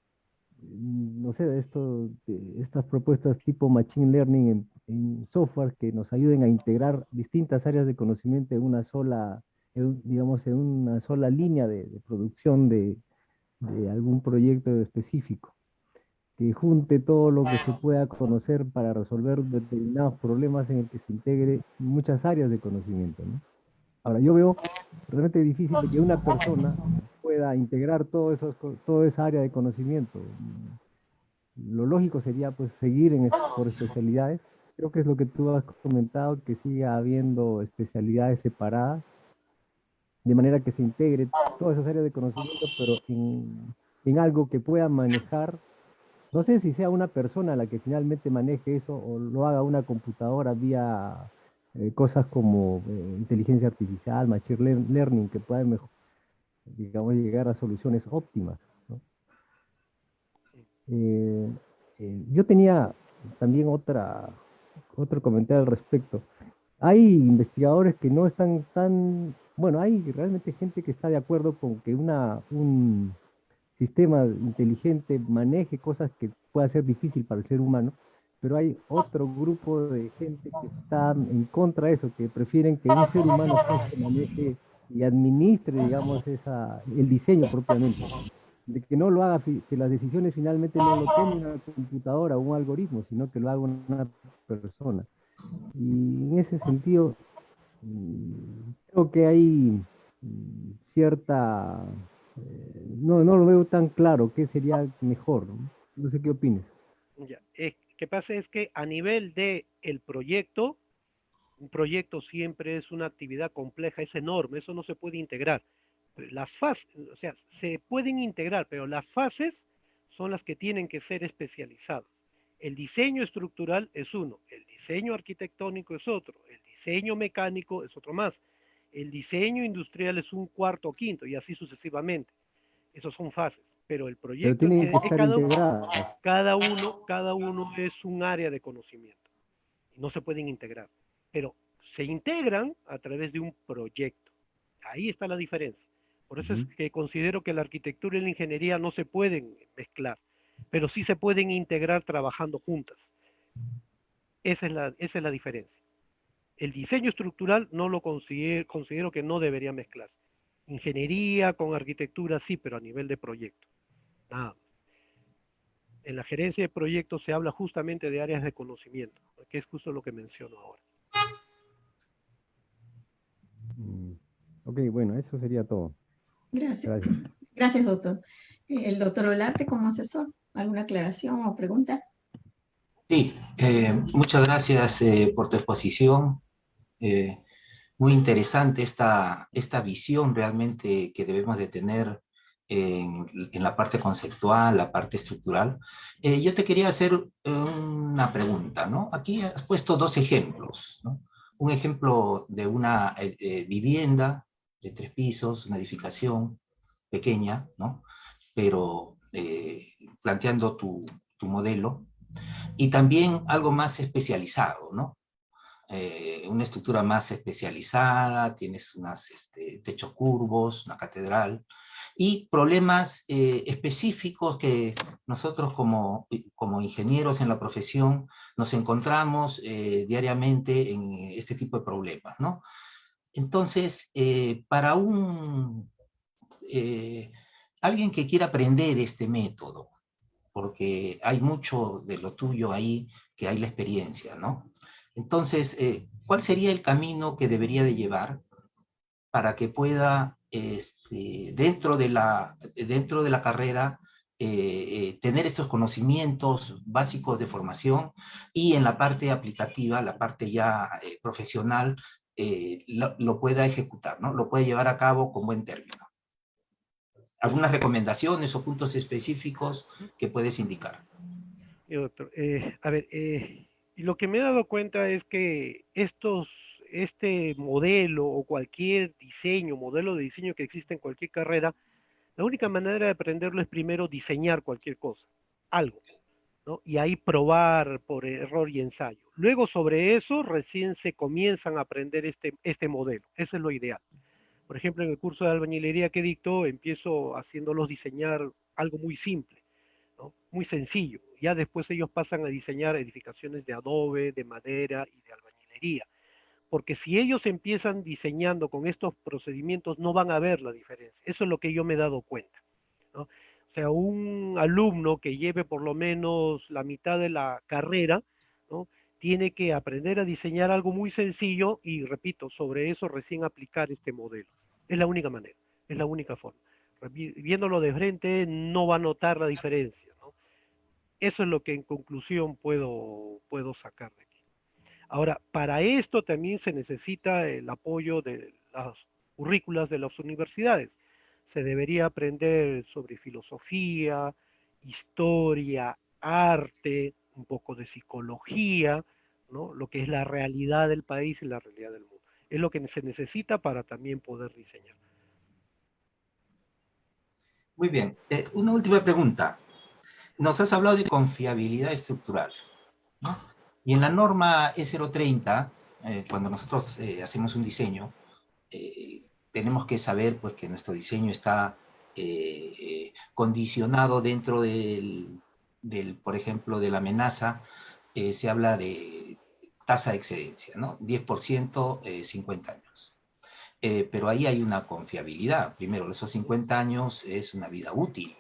no sé, estas propuestas tipo Machine Learning en software que nos ayuden a integrar distintas áreas de conocimiento en una sola, digamos, en una sola línea de producción de algún proyecto específico, que junte todo lo que se pueda conocer para resolver determinados problemas en el que se integre muchas áreas de conocimiento, ¿no? Ahora, yo veo realmente difícil de que una persona pueda integrar toda esa área de conocimiento. Lo lógico sería pues seguir por especialidades. Creo que es lo que tú has comentado, que siga habiendo especialidades separadas, de manera que se integre todas esas áreas de conocimiento, pero en algo que pueda manejar. No sé si sea una persona la que finalmente maneje eso o lo haga una computadora vía cosas como inteligencia artificial, machine learning, que puedan, digamos, llegar a soluciones óptimas, ¿no? Eh, yo tenía también otro comentario al respecto. Hay investigadores que no están tan bueno, hay realmente gente que está de acuerdo con que un sistema inteligente maneje cosas que pueda ser difícil para el ser humano, pero hay otro grupo de gente que está en contra de eso, que prefieren que un ser humano sea el que maneje y administre, digamos, el diseño propiamente, de que no lo haga, que las decisiones finalmente no lo tome una computadora o un algoritmo, sino que lo haga una persona. Y en ese sentido, creo que hay cierta... no lo veo tan claro qué sería mejor, ¿no? No sé qué opines. Ya. ¿Qué pasa? Es que a nivel de el proyecto, un proyecto siempre es una actividad compleja, es enorme, eso no se puede integrar. Las fases, o sea, se pueden integrar, pero las fases son las que tienen que ser especializadas. El diseño estructural es uno, el diseño arquitectónico es otro, el diseño mecánico es otro más, el diseño industrial es un cuarto o quinto y así sucesivamente. Esos son fases, pero el Pero proyecto tienen que es que estar integradas. cada uno es un área de conocimiento y no se pueden integrar, pero se integran a través de un proyecto. Ahí está la diferencia. Por eso es Ujú. que considero que la arquitectura y la ingeniería no se pueden mezclar, pero sí se pueden integrar trabajando juntas. Esa es la diferencia. El diseño estructural no lo considero que no debería mezclarse. Ingeniería con arquitectura sí, pero a nivel de proyecto. Nada. En la gerencia de proyectos se habla justamente de áreas de conocimiento, que es justo lo que menciono ahora. Mm, Ok, bueno, eso sería todo. Gracias. Gracias. Gracias, doctor. El doctor Olarte, como asesor, ¿alguna aclaración o pregunta? Sí, muchas gracias por tu exposición. Eh, Muy interesante esta visión realmente que debemos de tener en la parte conceptual, la parte estructural. Yo te quería hacer una pregunta, ¿no? Aquí has puesto dos ejemplos, ¿no? Un ejemplo de una vivienda de 3 pisos, una edificación pequeña, ¿no? Pero planteando tu modelo, y también algo más especializado, ¿no? Una estructura más especializada, tienes unos techos curvos, una catedral, y problemas específicos que nosotros como ingenieros en la profesión nos encontramos diariamente en este tipo de problemas, ¿no? Entonces, para eh, alguien que quiera aprender este método, porque hay mucho de lo tuyo ahí, que hay la experiencia, ¿no? Entonces, ¿cuál sería el camino que debería de llevar para que pueda, dentro de la carrera, tener estos conocimientos básicos de formación y en la parte aplicativa, la parte ya profesional, lo pueda ejecutar, ¿no? Lo puede llevar a cabo con buen término? ¿Algunas recomendaciones o puntos específicos que puedes indicar? Doctor, a ver, y lo que me he dado cuenta es que este modelo o cualquier diseño, modelo de diseño que existe en cualquier carrera, la única manera de aprenderlo es primero diseñar cualquier cosa, algo, ¿no? Y ahí probar por error y ensayo. Luego sobre eso recién se comienzan a aprender este modelo. Ese es lo ideal. Por ejemplo, en el curso de albañilería que dicto, empiezo haciéndolos diseñar algo muy simple, ¿no? Muy sencillo. Ya después ellos pasan a diseñar edificaciones de adobe, de madera y de albañilería. Porque si ellos empiezan diseñando con estos procedimientos, no van a ver la diferencia. Eso es lo que yo me he dado cuenta, ¿no? O sea, un alumno que lleve por lo menos la mitad de la carrera, ¿no? Tiene que aprender a diseñar algo muy sencillo y, repito, sobre eso recién aplicar este modelo. Es la única manera, es la única forma. Viéndolo de frente no va a notar la diferencia, ¿no? Eso es lo que en conclusión puedo sacar de aquí. Ahora, para esto también se necesita el apoyo de las currículas de las universidades. Se debería aprender sobre filosofía, historia, arte, un poco de psicología, ¿no? Lo que es la realidad del país y la realidad del mundo. Es lo que se necesita para también poder diseñar. Muy bien. Una última pregunta. Nos has hablado de confiabilidad estructural, ¿no? Y en la norma E030, cuando nosotros hacemos un diseño, tenemos que saber pues, que nuestro diseño está condicionado dentro por ejemplo, de la amenaza. Se habla de tasa de excedencia, ¿no? 10%, 50 años. Pero ahí hay una confiabilidad. Primero, esos 50 años es una vida útil.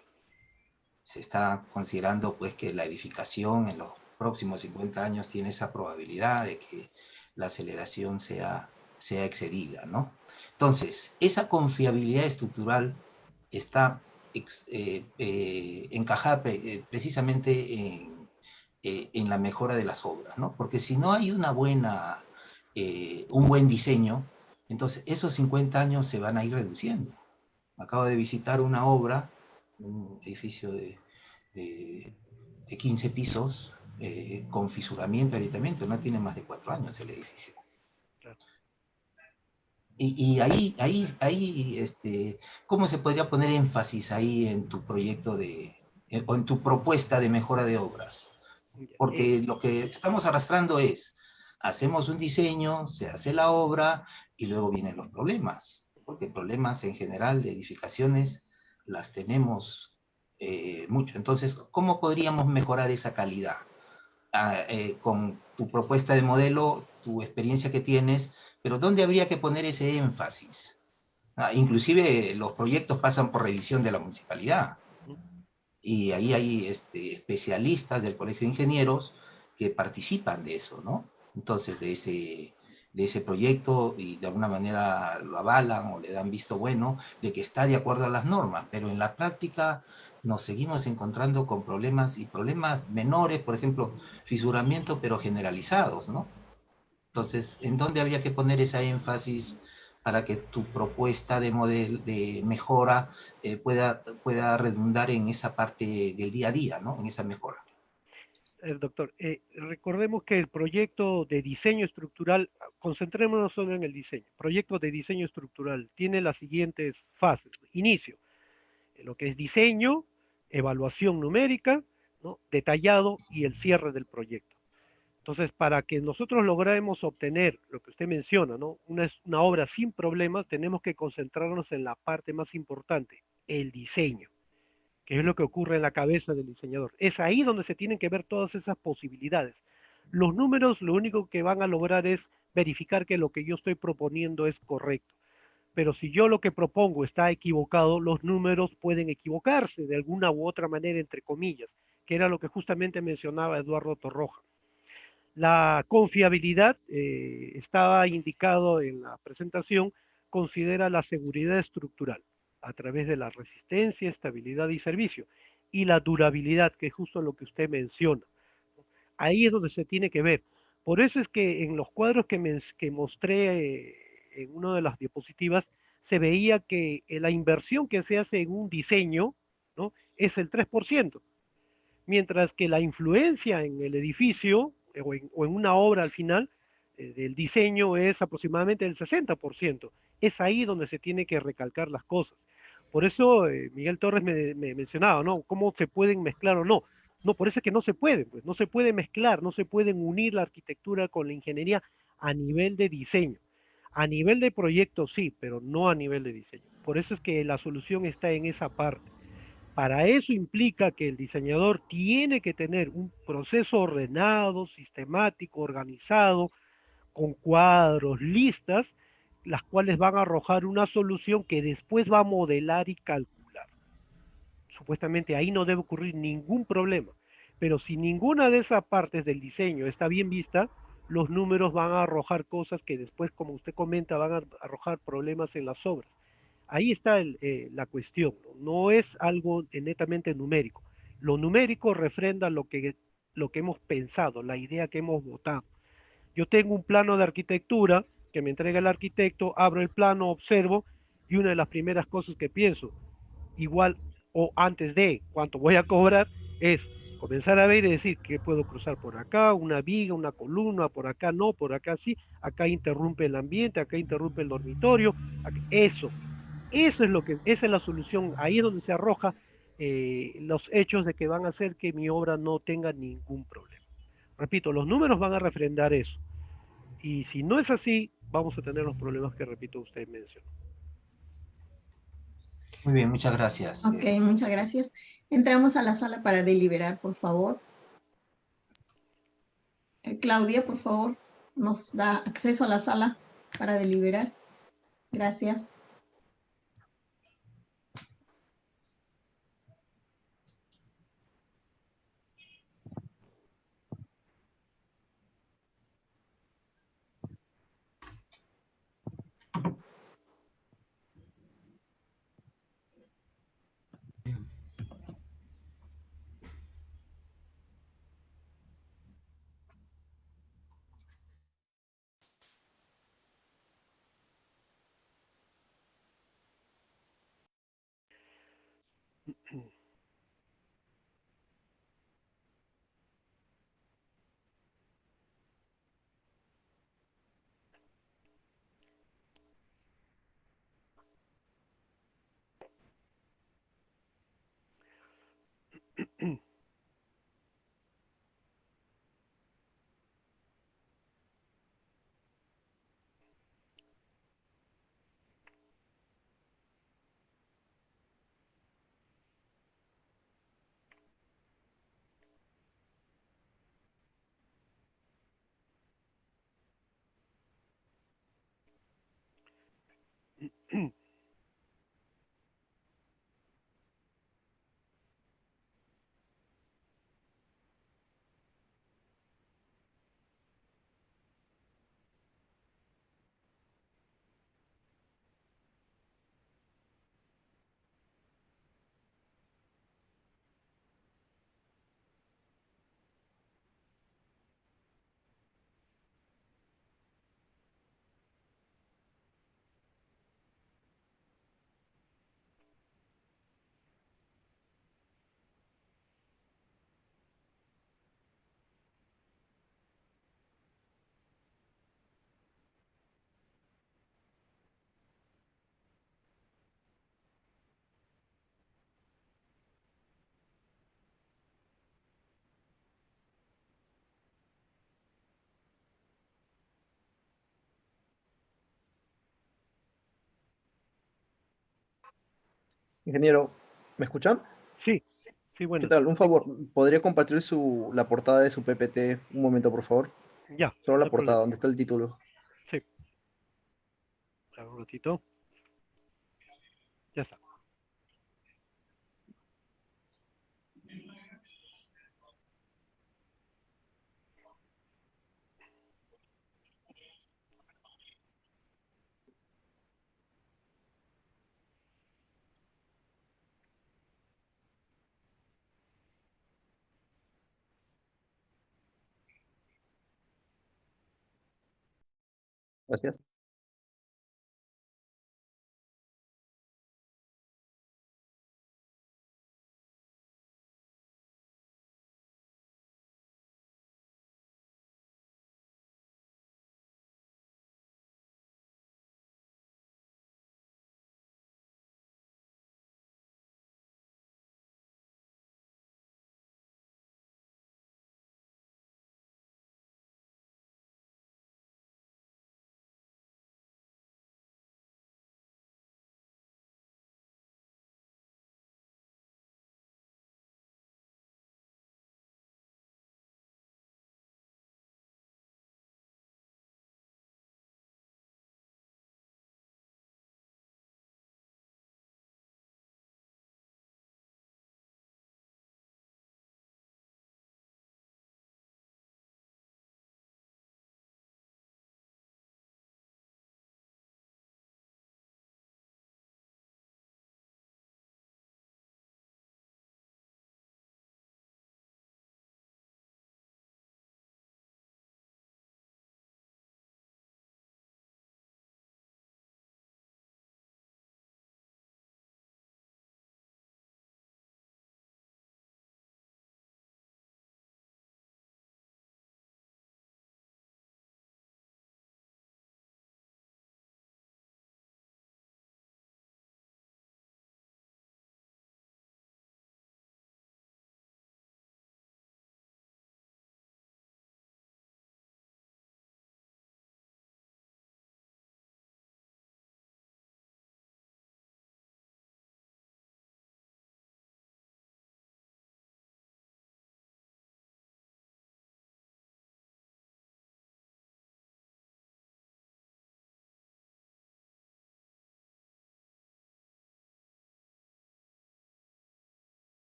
Se está considerando pues que la edificación en los próximos 50 años tiene esa probabilidad de que la aceleración sea excedida, ¿no? Entonces, esa confiabilidad estructural está encajada precisamente en la mejora de las obras, ¿no? Porque si no hay un buen diseño, entonces esos 50 años se van a ir reduciendo. Acabo de visitar una obra, un edificio de 15 pisos, con fisuramiento y agrietamiento, no tiene más de 4 años el edificio. Claro. Y ahí, ¿cómo se podría poner énfasis ahí en tu proyecto o en tu propuesta de mejora de obras? Porque lo que estamos arrastrando es, hacemos un diseño, se hace la obra y luego vienen los problemas, porque problemas en general de edificaciones las tenemos mucho. Entonces, ¿cómo podríamos mejorar esa calidad? Con tu propuesta de modelo, tu experiencia que tienes, pero ¿dónde habría que poner ese énfasis? Inclusive los proyectos pasan por revisión de la municipalidad. Y ahí hay especialistas del Colegio de Ingenieros que participan de eso, ¿no? Entonces, de ese proyecto, y de alguna manera lo avalan o le dan visto bueno de que está de acuerdo a las normas, pero en la práctica nos seguimos encontrando con problemas, y problemas menores, por ejemplo, fisuramiento, pero generalizados, ¿no? Entonces, ¿en dónde habría que poner esa énfasis para que tu propuesta de mejora pueda redundar en esa parte del día a día, ¿no? En esa mejora? Doctor, recordemos que el proyecto de diseño estructural, concentrémonos solo en el diseño. Proyecto de diseño estructural tiene las siguientes fases. Inicio, lo que es diseño, evaluación numérica, ¿no? Detallado y el cierre del proyecto. Entonces, para que nosotros logremos obtener lo que usted menciona, ¿no? Una obra sin problemas, tenemos que concentrarnos en la parte más importante, el diseño, que es lo que ocurre en la cabeza del diseñador. Es ahí donde se tienen que ver todas esas posibilidades. Los números lo único que van a lograr es verificar que lo que yo estoy proponiendo es correcto. Pero si yo lo que propongo está equivocado, los números pueden equivocarse de alguna u otra manera, entre comillas, que era lo que justamente mencionaba Eduardo Torroja. La confiabilidad, estaba indicado en la presentación, considera la seguridad estructural a través de la resistencia, estabilidad y servicio, y la durabilidad, que es justo lo que usted menciona. Ahí es donde se tiene que ver. Por eso es que en los cuadros que mostré en una de las diapositivas, se veía que la inversión que se hace en un diseño, ¿no? Es el 3%, mientras que la influencia en el edificio o en una obra al final del diseño es aproximadamente el 60%. Es ahí donde se tiene que recalcar las cosas. Por eso Miguel Torres me mencionaba, ¿no? ¿Cómo se pueden mezclar o no? No, por eso es que no se pueden, pues no se puede mezclar, no se pueden unir la arquitectura con la ingeniería a nivel de diseño. A nivel de proyecto sí, pero no a nivel de diseño. Por eso es que la solución está en esa parte. Para eso implica que el diseñador tiene que tener un proceso ordenado, sistemático, organizado, con cuadros, listas, las cuales van a arrojar una solución que después va a modelar y calcular. Supuestamente ahí no debe ocurrir ningún problema, pero si ninguna de esas partes del diseño está bien vista, los números van a arrojar cosas que después, como usted comenta, van a arrojar problemas en las obras. Ahí está la cuestión, ¿no? Es algo netamente numérico. Lo numérico refrenda lo que hemos pensado, la idea que hemos votado. Yo tengo un plano de arquitectura que me entrega el arquitecto, abro el plano, observo, y una de las primeras cosas que pienso, igual o antes de cuánto voy a cobrar, es comenzar a ver y decir que puedo cruzar por acá, una viga, una columna, por acá no, por acá sí, acá interrumpe el ambiente, acá interrumpe el dormitorio, eso es esa es la solución, ahí es donde se arroja los hechos de que van a hacer que mi obra no tenga ningún problema. Repito, los números van a refrendar eso. Y si no es así, vamos a tener los problemas que, repito, usted mencionó. Muy bien, muchas gracias. Ok, muchas gracias. Entramos a la sala para deliberar, por favor. Claudia, por favor, nos da acceso a la sala para deliberar. Gracias. Ingeniero, ¿me escuchan? Sí, sí, ¿Qué buenas. tal? Un favor, ¿podría compartir la portada de su PPT un momento, por favor? Ya, Solo no la hay portada, problema. donde está el título. Sí, a ver un ratito. Ya está. Gracias.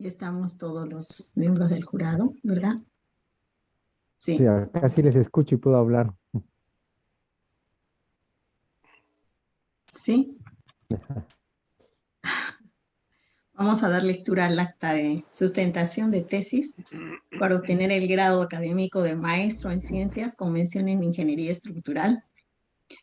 Estamos todos los miembros del jurado, ¿verdad? Sí. Sí, acá sí les escucho y puedo hablar. Sí. Vamos a dar lectura al acta de sustentación de tesis para obtener el grado académico de maestro en ciencias con mención en ingeniería estructural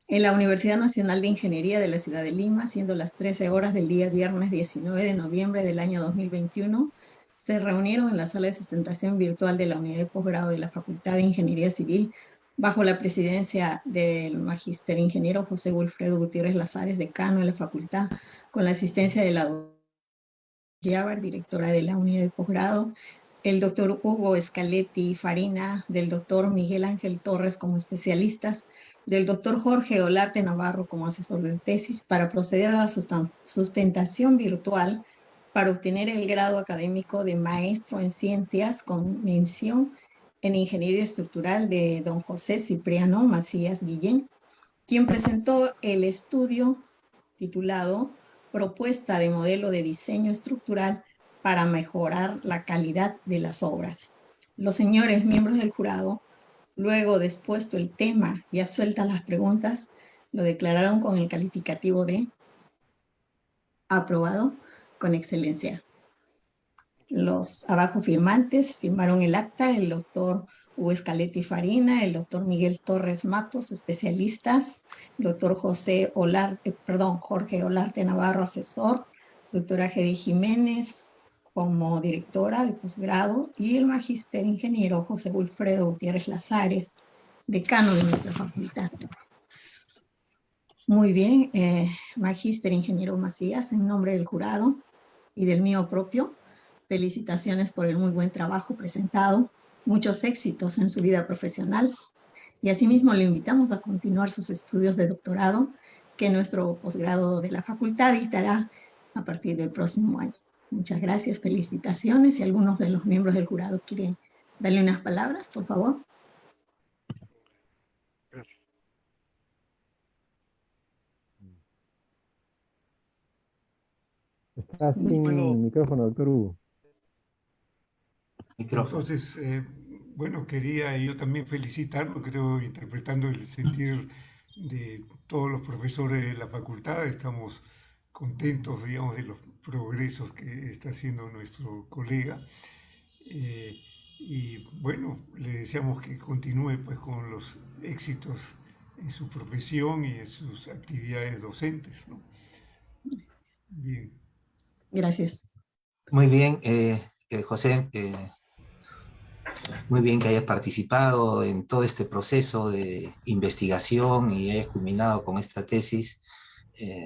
en la Universidad Nacional de Ingeniería de la Ciudad de Lima, siendo las 13 horas del día viernes 19 de noviembre del año 2021, se reunieron en la sala de sustentación virtual de la unidad de posgrado de la Facultad de Ingeniería Civil, bajo la presidencia del magíster ingeniero José Wilfredo Gutiérrez Lazares, decano de la facultad, con la asistencia de la doctora Yabar, directora de la unidad de posgrado, el doctor Hugo Scaletti Farina, del doctor Miguel Ángel Torres como especialistas, del doctor Jorge Olarte Navarro como asesor de tesis, para proceder a la sustentación virtual para obtener el grado académico de maestro en ciencias con mención en ingeniería estructural de don José Cipriano Macías Guillén, quien presentó el estudio titulado Propuesta de modelo de diseño estructural para mejorar la calidad de las obras. Los señores miembros del jurado, luego de expuesto el tema y absueltas las preguntas, lo declararon con el calificativo de aprobado con excelencia. Los abajo firmantes firmaron el acta, el doctor Hugo Scaletti Farina, el doctor Miguel Torres Matos, especialistas, el doctor Jorge Olarte Navarro, asesor, doctora Gedi Jiménez como directora de posgrado y el magíster ingeniero José Wilfredo Gutiérrez Lazares, decano de nuestra facultad. Muy bien, magíster ingeniero Macías, en nombre del jurado y del mío propio, felicitaciones por el muy buen trabajo presentado, muchos éxitos en su vida profesional y asimismo le invitamos a continuar sus estudios de doctorado que nuestro posgrado de la facultad dictará a partir del próximo año. Muchas gracias, felicitaciones. Si algunos de los miembros del jurado quieren darle unas palabras, por favor. Gracias. Está Sí. sin micrófono, doctor Hugo. Micrófono. Entonces, bueno, quería yo también felicitarlo, creo, interpretando el sentir de todos los profesores de la facultad. Estamos contentos, digamos, de los progresos que está haciendo nuestro colega. Y bueno, le deseamos que continúe pues con los éxitos en su profesión y en sus actividades docentes, ¿no? Bien. Gracias. Muy bien, José, muy bien que hayas participado en todo este proceso de investigación y hayas culminado con esta tesis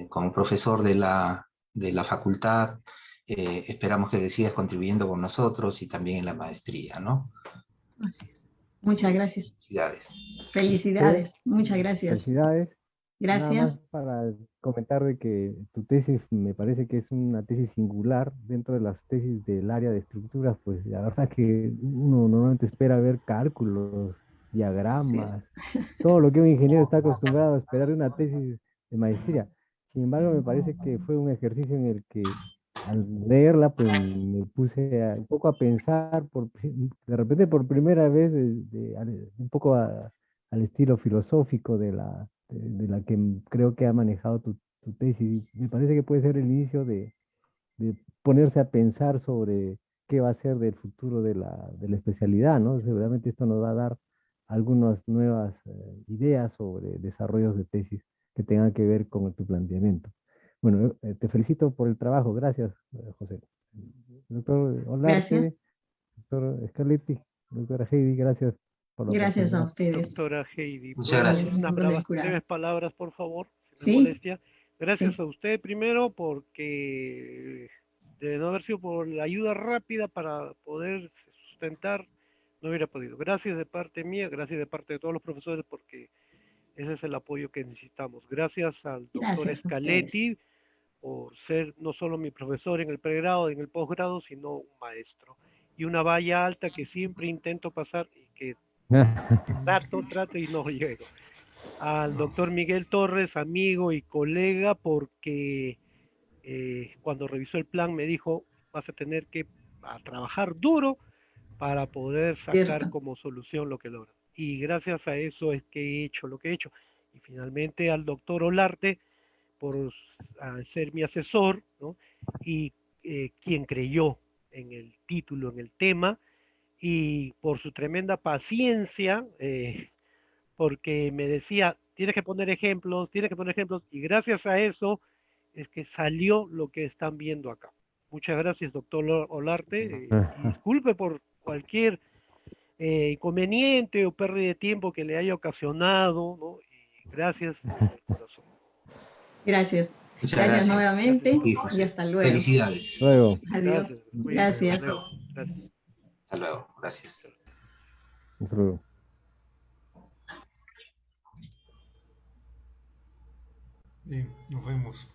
como profesor de la facultad. Esperamos que sigas contribuyendo con nosotros y también en la maestría, ¿no? Así es. Muchas gracias. Felicidades. Felicidades. Muchas gracias. Felicidades. Nada más Gracias. para comentar de que tu tesis me parece que es una tesis singular dentro de las tesis del área de estructuras, pues la verdad que uno normalmente espera ver cálculos, Así es. diagramas, todo lo que un ingeniero está acostumbrado a esperar de una tesis de maestría. Sin embargo, me parece que fue un ejercicio en el que al leerla, pues me puse un poco a pensar, de repente por primera vez, un poco al estilo filosófico de la que creo que ha manejado tu tesis. Me parece que puede ser el inicio de ponerse a pensar sobre qué va a ser del futuro de la especialidad, ¿no? Seguramente esto nos va a dar algunas nuevas ideas sobre desarrollos de tesis que tengan que ver con tu planteamiento. Bueno, te felicito por el trabajo. Gracias, José. Doctor Olarte, Gracias. doctor Scarletti, doctora Heidi, gracias por la Gracias a oportunidad. ustedes, Doctora Heidi, Muchas ¿puedo gracias. unas miembros del jurado. breves palabras, por favor, si no es Sí, molestia? Gracias sí. a usted primero porque de no haber sido por la ayuda rápida para poder sustentar, no hubiera podido. Gracias de parte mía, gracias de parte de todos los profesores porque ese es el apoyo que necesitamos. Gracias al doctor Gracias a ustedes. Scaletti por ser no solo mi profesor en el pregrado y en el posgrado, sino un maestro. Y una valla alta que siempre intento pasar y que trato y no llego. Al doctor Miguel Torres, amigo y colega, porque cuando revisó el plan me dijo, vas a tener que a trabajar duro para poder sacar Cierto. como solución lo que logra. Y gracias a eso es que he hecho lo que he hecho. Y finalmente al doctor Olarte por ser mi asesor, ¿no? Y quien creyó en el título, en el tema, y por su tremenda paciencia, porque me decía, tienes que poner ejemplos, y gracias a eso es que salió lo que están viendo acá. Muchas gracias, doctor Olarte, y disculpe por cualquier inconveniente o pérdida de tiempo que le haya ocasionado, ¿no? Y gracias desde el corazón. Gracias. Muchas Gracias gracias. nuevamente Sí, y José. hasta luego. Felicidades. Luego, Adiós. Gracias, cuídense, Gracias. hasta luego. Gracias. Hasta luego. Gracias. hasta luego. Bien, nos vemos.